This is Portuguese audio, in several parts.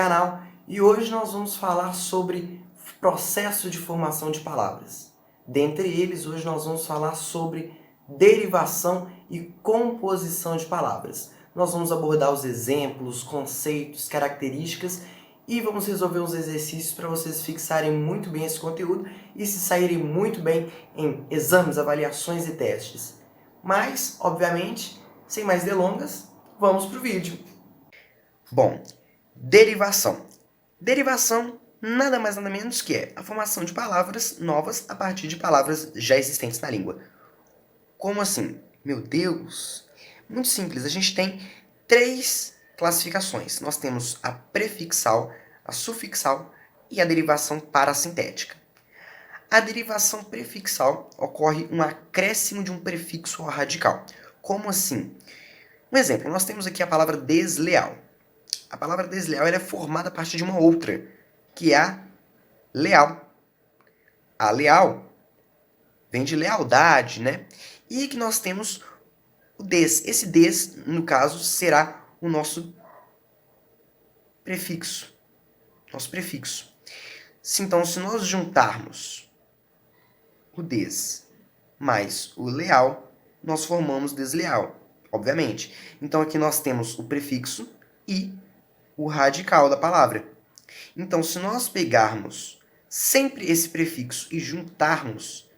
canal e hoje nós vamos falar sobre processo de formação de palavras. Dentre eles, hoje nós vamos falar sobre derivação e composição de palavras. Nós vamos abordar os exemplos, conceitos, características e vamos resolver uns exercícios para vocês fixarem muito bem esse conteúdo e se saírem muito bem em exames, avaliações e testes. Mas, obviamente, sem mais delongas, vamos para o vídeo. Bom, derivação. Derivação nada mais nada menos que é a formação de palavras novas a partir de palavras já existentes na língua. Como assim? Meu Deus! Muito simples, a gente tem 3 classificações. Nós temos a prefixal, a sufixal e a derivação parasintética. A derivação prefixal ocorre um acréscimo de um prefixo ao radical. Como assim? Um exemplo, nós temos aqui a palavra desleal. A palavra desleal é formada a partir de uma outra, que é a leal. A leal vem de lealdade, né? E que nós temos o des. Esse des, no caso, será o nosso prefixo. Então, se nós juntarmos o des mais o leal, nós formamos desleal, obviamente. Então, aqui nós temos o prefixo e o radical da palavra. Então, se nós pegarmos sempre esse prefixo e juntarmos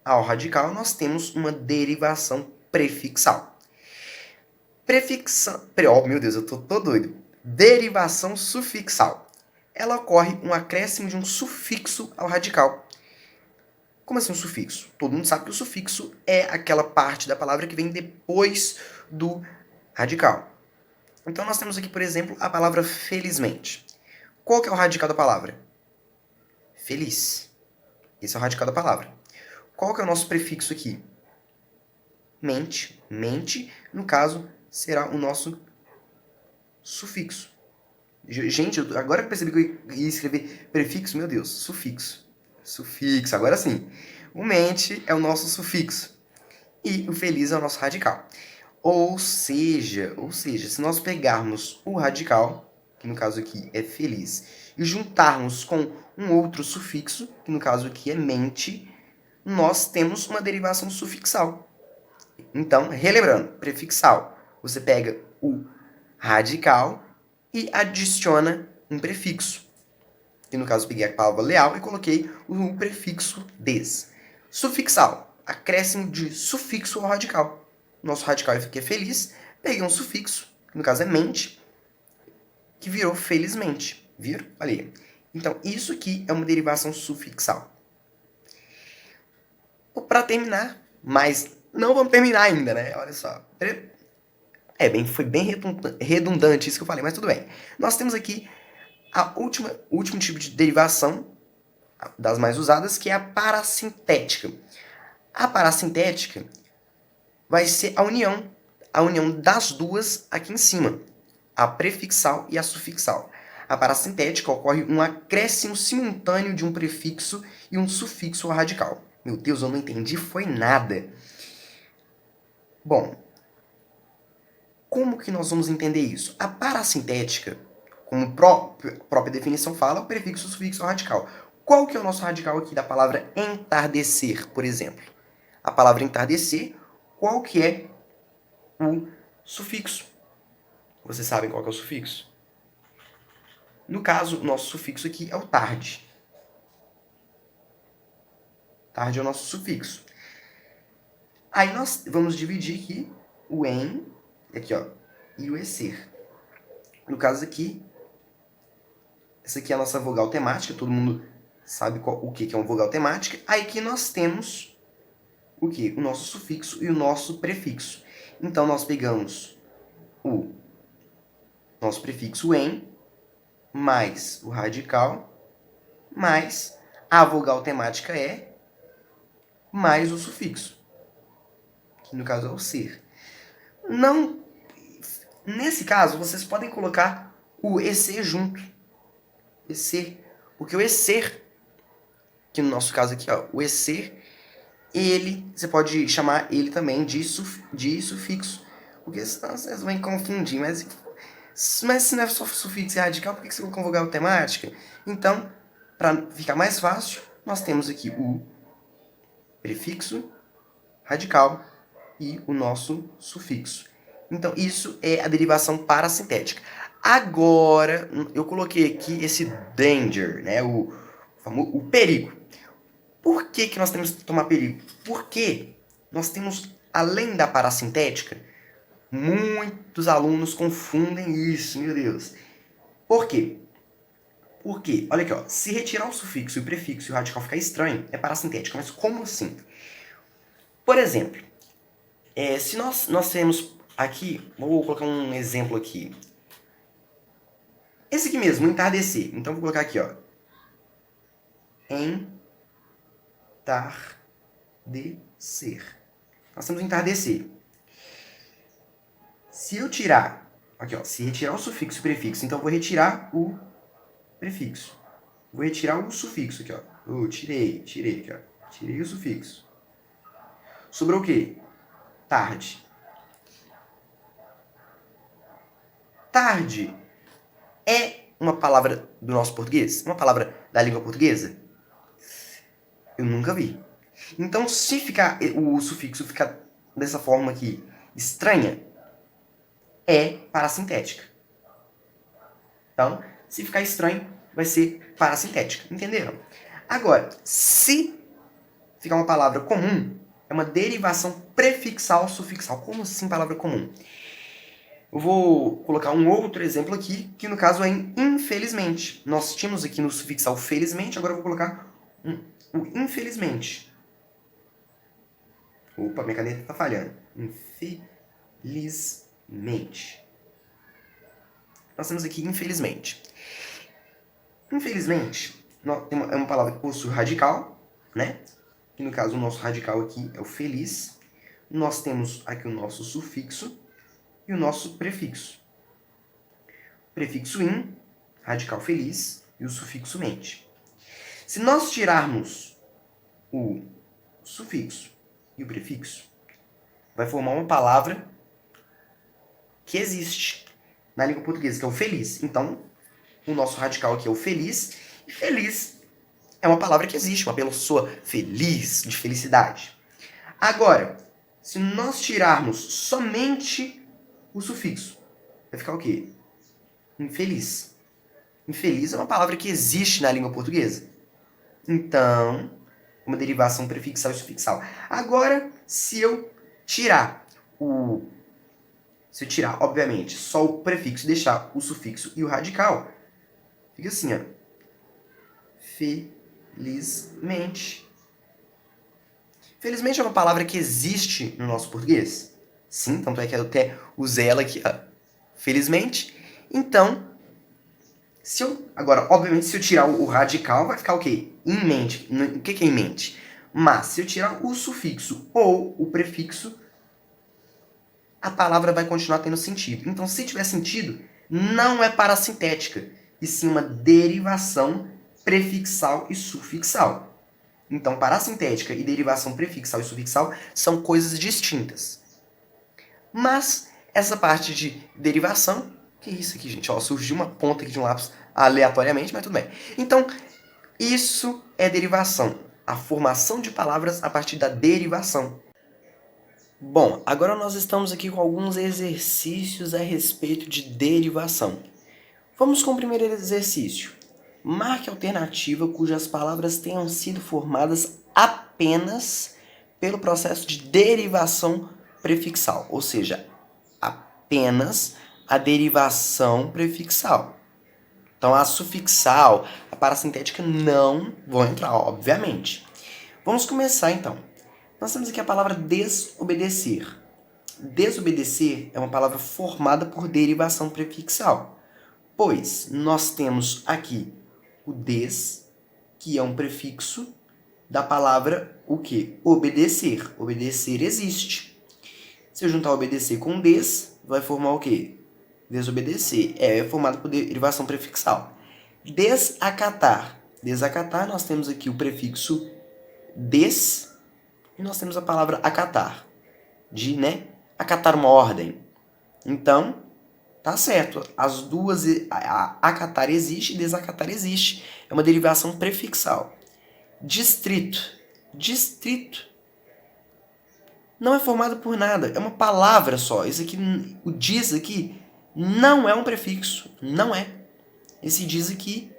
ao radical, nós temos uma derivação prefixal. Oh, meu Deus, eu tô doido. Derivação sufixal. Ela ocorre um acréscimo de um sufixo ao radical. Como assim um sufixo? Todo mundo sabe que o sufixo é aquela parte da palavra que vem depois do radical. Então, nós temos aqui, por exemplo, a palavra felizmente. Qual que é o radical da palavra? Feliz. Esse é o radical da palavra. Qual que é o nosso prefixo aqui? Mente. Mente, no caso, será o nosso sufixo. Gente, agora que eu percebi que eu ia escrever prefixo, meu Deus, sufixo. Sufixo, agora sim. O mente é o nosso sufixo. E o feliz é o nosso radical. Ou seja, se nós pegarmos o radical, que no caso aqui é feliz, e juntarmos com um outro sufixo, que no caso aqui é mente, nós temos uma derivação sufixal. Então, relembrando, prefixal, você pega o radical e adiciona um prefixo. Que no caso eu peguei a palavra leal e coloquei o prefixo des. Sufixal, acréscimo de sufixo ao radical. Nosso radical aqui é feliz, peguei um sufixo, que no caso é mente, que virou felizmente. Viram? Olha aí. Então, isso aqui é uma derivação sufixal. Para terminar, mas não vamos terminar ainda, né? Olha só. Foi bem redundante isso que eu falei, mas tudo bem. Nós temos aqui o último tipo de derivação, das mais usadas, que é a parasintética. A parasintética vai ser a união das duas aqui em cima, a prefixal e a sufixal. A parasintética ocorre um acréscimo simultâneo de um prefixo e um sufixo ao radical. Meu Deus, eu não entendi, foi nada. Bom, como que nós vamos entender isso? A parasintética, como própria definição fala, o prefixo, o sufixo ao radical. Qual que é o nosso radical aqui da palavra entardecer, por exemplo? A palavra entardecer, qual que é o sufixo? Vocês sabem qual que é o sufixo? No caso, o nosso sufixo aqui é o tarde. Tarde é o nosso sufixo. Aí nós vamos dividir aqui o em, aqui ó, e o ecer. No caso aqui, essa aqui é a nossa vogal temática, todo mundo sabe o que é uma vogal temática. Aí aqui nós temos o quê? O nosso sufixo e o nosso prefixo. Então, nós pegamos o nosso prefixo em, mais o radical, mais a vogal temática é, mais o sufixo, que no caso é o ser. Não, nesse caso, vocês podem colocar o EC junto. EC, porque o EC, que no nosso caso aqui, ó, o EC, ele, você pode chamar ele também de sufixo, porque senão vocês vão confundir, mas Mas se não é só sufixo e radical, por que você colocou vogal temática? Então, para ficar mais fácil, nós temos aqui o prefixo radical e o nosso sufixo. Então, isso é a derivação parasintética. Agora, eu coloquei aqui esse danger, né? O perigo. Por que, que nós temos que tomar perigo? Porque nós temos, além da parasintética, muitos alunos confundem isso, meu Deus. Por quê? Porque, olha aqui, ó, se retirar o sufixo e o prefixo e o radical ficar estranho, é parasintética. Mas como assim? Por exemplo, se nós temos aqui, vou colocar um exemplo aqui. Esse aqui mesmo, entardecer. Então vou colocar aqui, ó. Entardecer. Nós temos entardecer. Se eu tirar, aqui ó, se retirar o sufixo e o prefixo, então eu vou retirar o prefixo. Vou retirar o sufixo aqui, ó. Tirei aqui, ó. Tirei o sufixo. Sobrou o quê? Tarde. Tarde é uma palavra do nosso português? Uma palavra da língua portuguesa? Eu nunca vi. Então, se ficar o sufixo ficar dessa forma aqui, estranha, é parasintética. Então, se ficar estranho, vai ser parasintética. Entenderam? Agora, se ficar uma palavra comum, é uma derivação prefixal sufixal. Como assim palavra comum? Eu vou colocar um outro exemplo aqui, que no caso é infelizmente. Nós tínhamos aqui no sufixal felizmente, agora eu vou colocar o infelizmente. Opa, minha caneta tá falhando. Infelizmente. Nós temos aqui infelizmente. Infelizmente, é uma palavra que possui radical, né? Que no caso o nosso radical aqui é o feliz. Nós temos aqui o nosso sufixo e o nosso prefixo. Prefixo in, radical feliz, e o sufixo mente. Se nós tirarmos o sufixo e o prefixo, vai formar uma palavra que existe na língua portuguesa, que é o feliz. Então, o nosso radical aqui é o feliz, e feliz é uma palavra que existe, uma pessoa feliz, de felicidade. Agora, se nós tirarmos somente o sufixo, vai ficar o quê? Infeliz. Infeliz é uma palavra que existe na língua portuguesa. Então, uma derivação prefixal e sufixal. Agora, se eu tirar, obviamente, só o prefixo e deixar o sufixo e o radical, fica assim, ó. Felizmente. Felizmente é uma palavra que existe no nosso português? Sim, tanto é que eu até usei ela aqui, ó. Felizmente. Então, agora, obviamente, se eu tirar o radical, vai ficar o quê? Em mente. O que é em mente? Mas, se eu tirar o sufixo ou o prefixo, a palavra vai continuar tendo sentido. Então, se tiver sentido, não é parasintética, e sim uma derivação prefixal e sufixal. Então, parasintética e derivação prefixal e sufixal são coisas distintas. Mas, essa parte de derivação, que é isso aqui, gente? Ó, surgiu uma ponta aqui de um lápis aleatoriamente, mas tudo bem. Então, isso é derivação. A formação de palavras a partir da derivação. Bom, agora nós estamos aqui com alguns exercícios a respeito de derivação. Vamos com o primeiro exercício. Marque a alternativa cujas palavras tenham sido formadas apenas pelo processo de derivação prefixal, ou seja, apenas a derivação prefixal. Então, a sufixal, a parasintética não vão entrar, obviamente. Vamos começar, então. Nós temos aqui a palavra desobedecer. Desobedecer é uma palavra formada por derivação prefixal, pois nós temos aqui o des, que é um prefixo da palavra o quê? Obedecer. Obedecer existe. Se eu juntar obedecer com des, vai formar o quê? Desobedecer. É formado por derivação prefixal. Desacatar. Desacatar, nós temos aqui o prefixo des e nós temos a palavra acatar. De, acatar uma ordem. Então, tá certo. As duas, acatar existe e desacatar existe. É uma derivação prefixal. Distrito. Distrito não é formado por nada. É uma palavra só. Isso aqui, o diz aqui, não é um prefixo. Não é. Esse diz aqui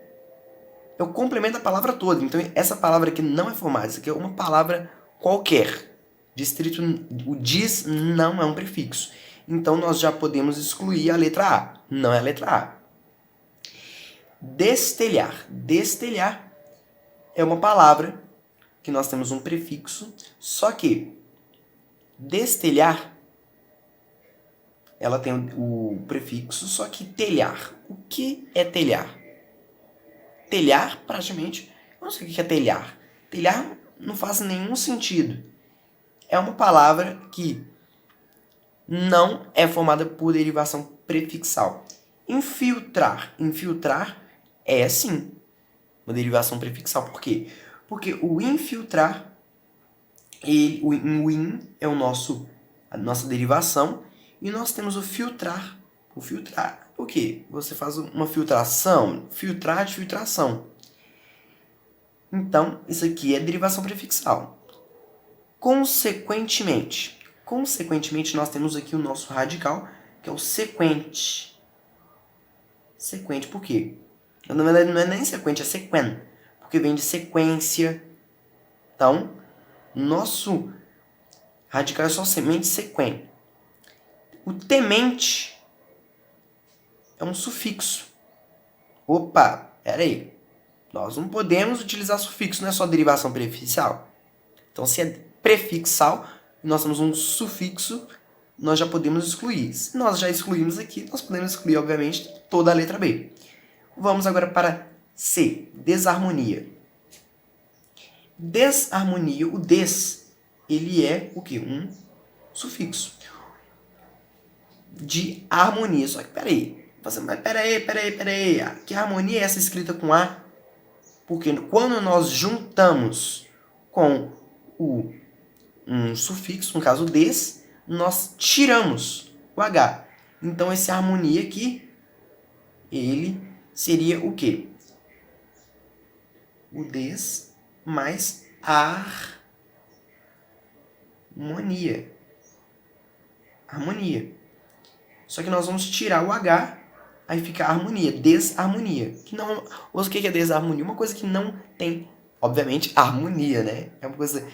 é o complemento da palavra toda. Então, essa palavra aqui não é formada. Isso aqui é uma palavra qualquer. Distrito, o diz não é um prefixo. Então, nós já podemos excluir a letra A. Não é a letra A. Destelhar. Destelhar é uma palavra que nós temos um prefixo, só que destelhar, ela tem o prefixo, só que telhar. O que é telhar? Telhar, praticamente, eu não sei o que é telhar. Telhar não faz nenhum sentido. É uma palavra que não é formada por derivação prefixal. Infiltrar. Infiltrar é, sim, uma derivação prefixal. Por quê? Porque o infiltrar, o in é a nossa derivação, e nós temos o filtrar. O filtrar, o quê? Você faz uma filtração, filtrar de filtração. Então, isso aqui é derivação prefixal. Consequentemente. Consequentemente, nós temos aqui o nosso radical, que é o sequente. Sequente, por quê? Na verdade, não é nem sequente, é sequen, porque vem de sequência. Então, nosso radical é só semente sequen. O temente é um sufixo. Opa, peraí. Nós não podemos utilizar sufixo, não é só derivação prefixal. Então, se é prefixal, nós temos um sufixo, nós já podemos excluir. Se nós já excluímos aqui, nós podemos excluir, obviamente, toda a letra B. Vamos agora para C, desarmonia. Desarmonia, o des, ele é o quê? Um sufixo de harmonia. Só que peraí, mas peraí. Que harmonia é essa escrita com A? Porque quando nós juntamos com um sufixo, no caso des, nós tiramos o H. Então esse harmonia aqui, ele seria o quê? O des mais harmonia. Harmonia. Só que nós vamos tirar o H, aí fica harmonia, desarmonia. O que é desarmonia? Uma coisa que não tem, obviamente, harmonia, né? É uma coisa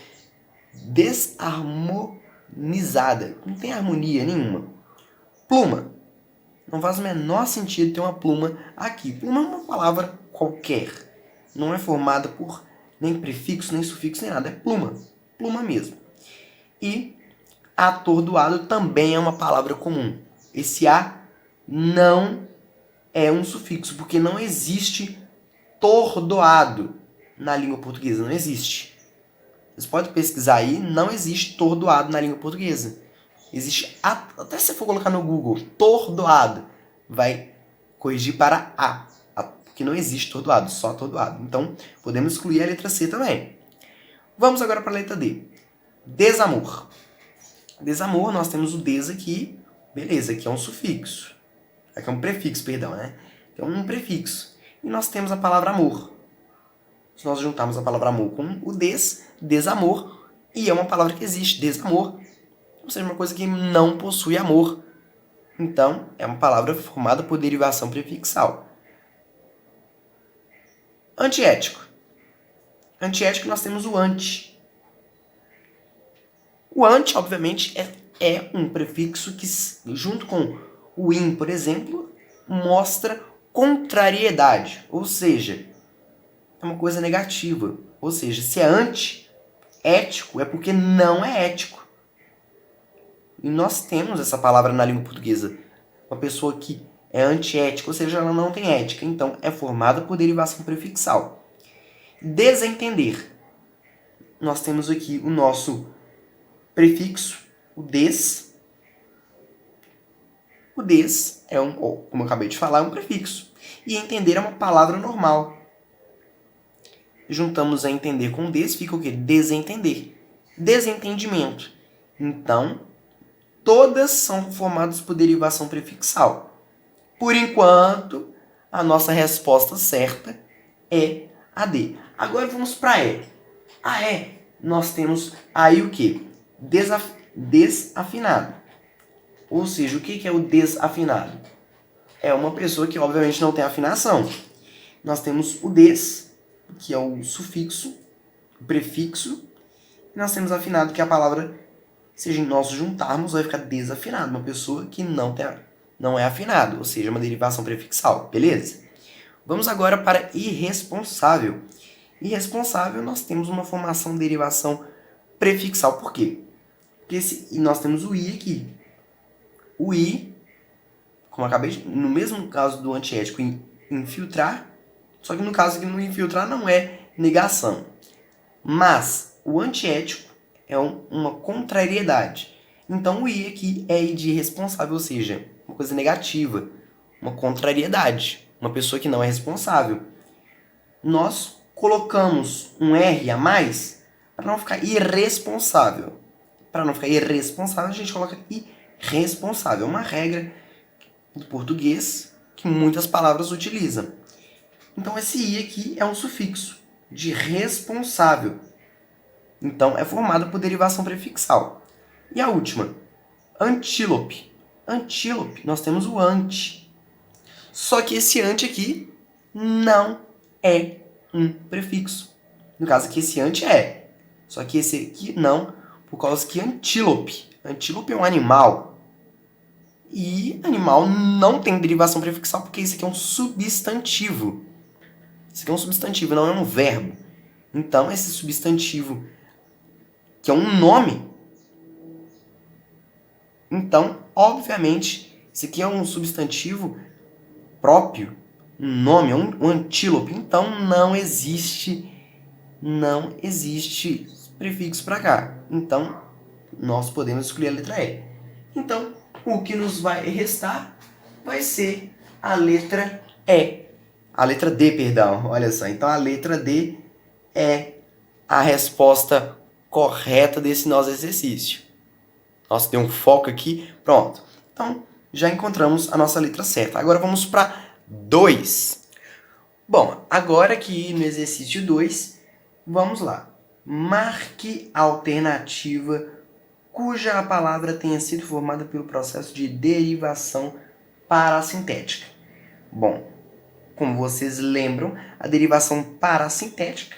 desarmonizada. Não tem harmonia nenhuma. Pluma. Não faz o menor sentido ter uma pluma aqui. Pluma é uma palavra qualquer. Não é formada por nem prefixo, nem sufixo, nem nada. É pluma. Pluma mesmo. E atordoado também é uma palavra comum. Esse A não é um sufixo, porque não existe tordoado na língua portuguesa. Não existe. Vocês podem pesquisar aí, não existe tordoado na língua portuguesa. Existe, até se você for colocar no Google, tordoado, vai corrigir para A, porque não existe tordoado, só atordoado. Então, podemos excluir a letra C também. Vamos agora para a letra D. Desamor. Desamor, nós temos o des aqui, beleza, aqui é um sufixo. Aqui é um prefixo, perdão, né? Aqui é um prefixo. E nós temos a palavra amor. Se nós juntarmos a palavra amor com o desamor, e é uma palavra que existe, desamor, ou seja, uma coisa que não possui amor. Então, é uma palavra formada por derivação prefixal. Antiético. Antiético, nós temos o anti. O anti, obviamente, é um prefixo que, junto com o in, por exemplo, mostra contrariedade, ou seja, é uma coisa negativa. Ou seja, se é anti-ético, é porque não é ético. E nós temos essa palavra na língua portuguesa. Uma pessoa que é antiética, ou seja, ela não tem ética. Então, é formada por derivação prefixal. Desentender. Nós temos aqui o nosso prefixo, o des. O des é como eu acabei de falar, é um prefixo. E entender é uma palavra normal. Juntamos a entender com des, fica o quê? Desentender. Desentendimento. Então, todas são formadas por derivação prefixal. Por enquanto, a nossa resposta certa é a D. Agora vamos para E. A E, nós temos aí o quê? Desafinado. Ou seja, o que é o desafinado? É uma pessoa que obviamente não tem afinação. Nós temos o des, que é o sufixo, o prefixo, e nós temos afinado, que é a palavra, se nós juntarmos, vai ficar desafinado. Uma pessoa que não é afinado, ou seja, uma derivação prefixal, beleza? Vamos agora para irresponsável. Irresponsável, nós temos uma formação derivação prefixal. Por quê? Porque nós temos o I aqui. O I, como eu acabei de, no mesmo caso do antiético, infiltrar, só que no caso aqui no infiltrar não é negação. Mas o antiético é uma contrariedade. Então o I aqui é I de irresponsável, ou seja, uma coisa negativa, uma contrariedade, uma pessoa que não é responsável. Nós colocamos um R a mais para não ficar irresponsável. Para não ficar irresponsável, a gente coloca irresponsável. É uma regra do português que muitas palavras utilizam. Então esse I aqui é um sufixo de responsável. Então é formado por derivação prefixal. E a última, antílope. Antílope, nós temos o anti. Só que esse anti aqui não é um prefixo. No caso aqui, esse anti é. Só que esse aqui não, por causa que antílope. Antílope é um animal. E animal não tem derivação prefixal porque isso aqui é um substantivo. Isso aqui é um substantivo, não é um verbo. Então, esse substantivo, que é um nome, então, obviamente, isso aqui é um substantivo próprio, um nome, é um antílope. Então, não existe prefixo para cá. Então, nós podemos escolher a letra E. Então, o que nos vai restar vai ser a letra E. A letra D, perdão. Olha só. Então, a letra D é a resposta correta desse nosso exercício. Nossa, tem um foco aqui. Pronto. Então, já encontramos a nossa letra certa. Agora vamos para 2. Bom, agora aqui no exercício 2, vamos lá. Marque a alternativa cuja a palavra tenha sido formada pelo processo de derivação parassintética. Bom, como vocês lembram, a derivação parassintética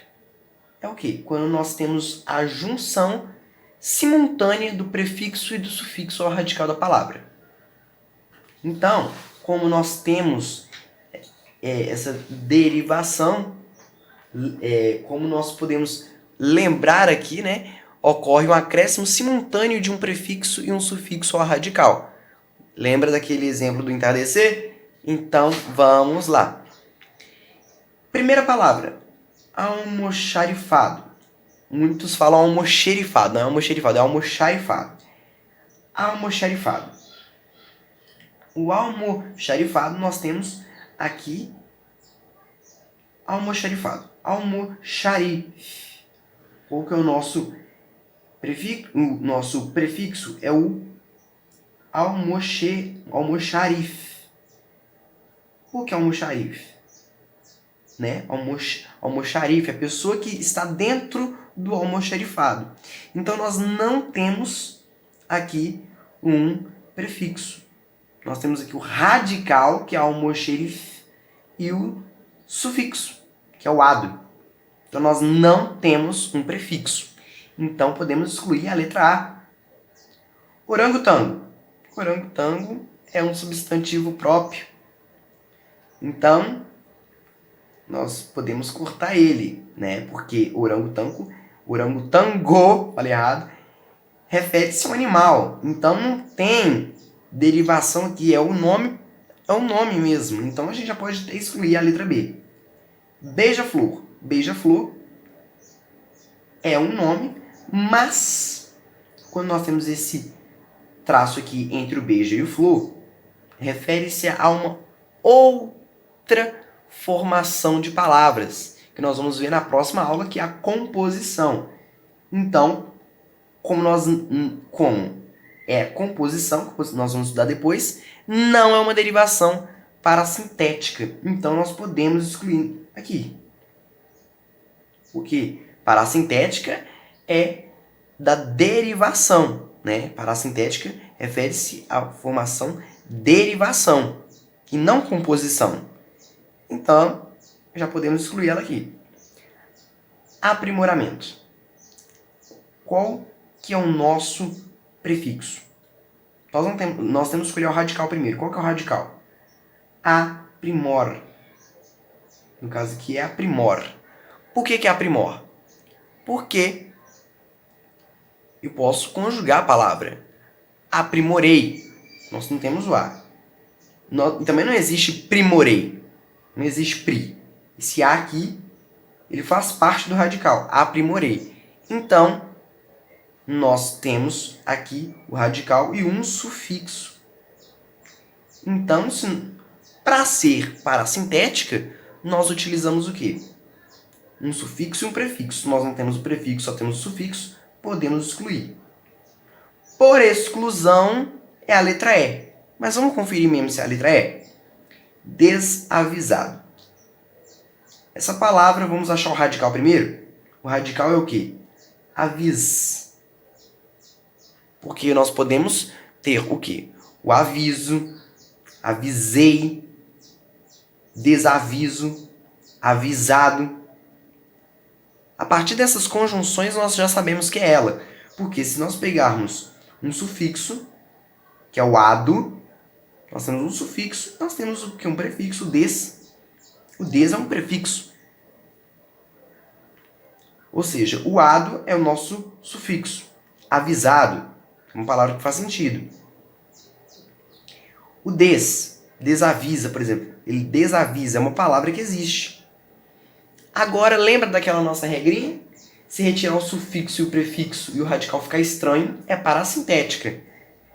é o quê? Quando nós temos a junção simultânea do prefixo e do sufixo ao radical da palavra. Então, como nós temos essa derivação, como nós podemos lembrar aqui, né, ocorre um acréscimo simultâneo de um prefixo e um sufixo ao radical. Lembra daquele exemplo do entardecer? Então, vamos lá. Primeira palavra, almoxarifado. Muitos falam almoxerifado, não é almoxerifado, é almoxarifado. Almoxarifado. O almoxarifado nós temos aqui almoxarifado. Almoxarif. Qual que é o nosso prefixo? O nosso prefixo é o almoxarif. O que é almoxarif? Né? Almoxarif, a pessoa que está dentro do almoxarifado. Então, nós não temos aqui um prefixo. Nós temos aqui o radical, que é almoxarif, e o sufixo, que é o ado. Então, nós não temos um prefixo. Então, podemos excluir a letra A. Orangotango. Orangotango é um substantivo próprio. Então, nós podemos cortar ele, né? Porque orangotango, falei errado, refere-se a um animal. Então não tem derivação aqui, é o nome mesmo. Então a gente já pode excluir a letra B. Beija-flor. Beija-flor é um nome, mas quando nós temos esse traço aqui entre o beija e o flor, refere-se a uma outra formação de palavras, que nós vamos ver na próxima aula, que é a composição. Então, como é composição, que nós vamos estudar depois, não é uma derivação parasintética. Então, nós podemos excluir aqui. Porque parasintética é da derivação, né? Parasintética refere-se à formação derivação e não composição. Então, já podemos excluir ela aqui. Aprimoramento. Qual que é o nosso prefixo? Nós temos que escolher o radical primeiro. Qual que é o radical? Aprimor. No caso aqui é aprimor. Por que é aprimor? Porque eu posso conjugar a palavra. Aprimorei. Nós não temos o A. Também não existe primorei. Não existe pri. Esse A aqui, ele faz parte do radical. Aprimorei. Então, nós temos aqui o radical e um sufixo. Então, para ser parasintética, nós utilizamos o quê? Um sufixo e um prefixo. Nós não temos o prefixo, só temos o sufixo, podemos excluir. Por exclusão, é a letra E. Mas vamos conferir mesmo se é a letra E? Desavisado. Essa palavra, vamos achar o radical primeiro? O radical é o quê? Avis. Porque nós podemos ter o quê? O aviso, avisei, desaviso, avisado. A partir dessas conjunções, nós já sabemos que é ela. Porque se nós pegarmos um sufixo, que é o ado, nós temos um sufixo, nós temos o que? Um prefixo, des. O des é um prefixo. Ou seja, o ado é o nosso sufixo. Avisado, é uma palavra que faz sentido. O desavisa, por exemplo. Ele desavisa, é uma palavra que existe. Agora, lembra daquela nossa regrinha? Se retirar o sufixo e o prefixo e o radical ficar estranho, é parasintética.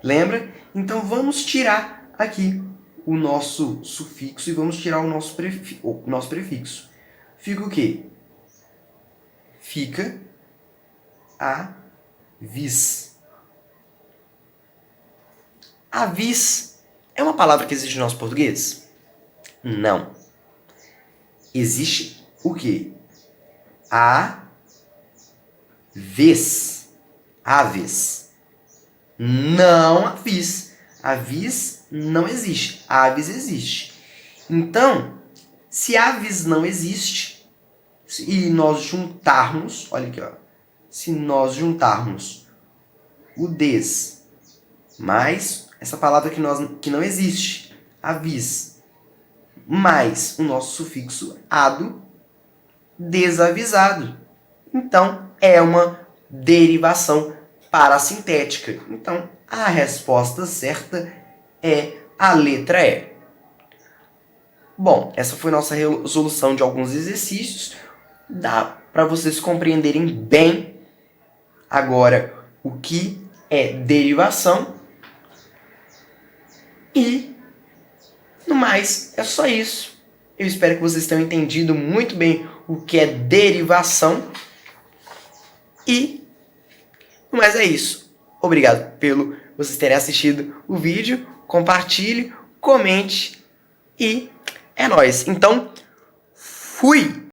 Lembra? Então, vamos tirar aqui o nosso sufixo e vamos tirar o nosso prefixo. Fica o quê? Fica avis. Avis é uma palavra que existe no nosso português? Não. Existe o quê? Aves. Aves. Não avis. Avis não existe. Aves existe. Então, se avis não existe, e nós juntarmos, olha aqui, ó, se nós juntarmos o des mais essa palavra que não existe, avis, mais o nosso sufixo ado, desavisado. Então, é uma derivação parasintética. Então, a resposta certa é a letra E. Bom, essa foi nossa resolução de alguns exercícios. Dá para vocês compreenderem bem agora o que é derivação. E, no mais, é só isso. Eu espero que vocês tenham entendido muito bem o que é derivação. E, no mais, é isso. Obrigado pelo vocês terem assistido o vídeo. Compartilhe, comente e é nóis. Então, fui!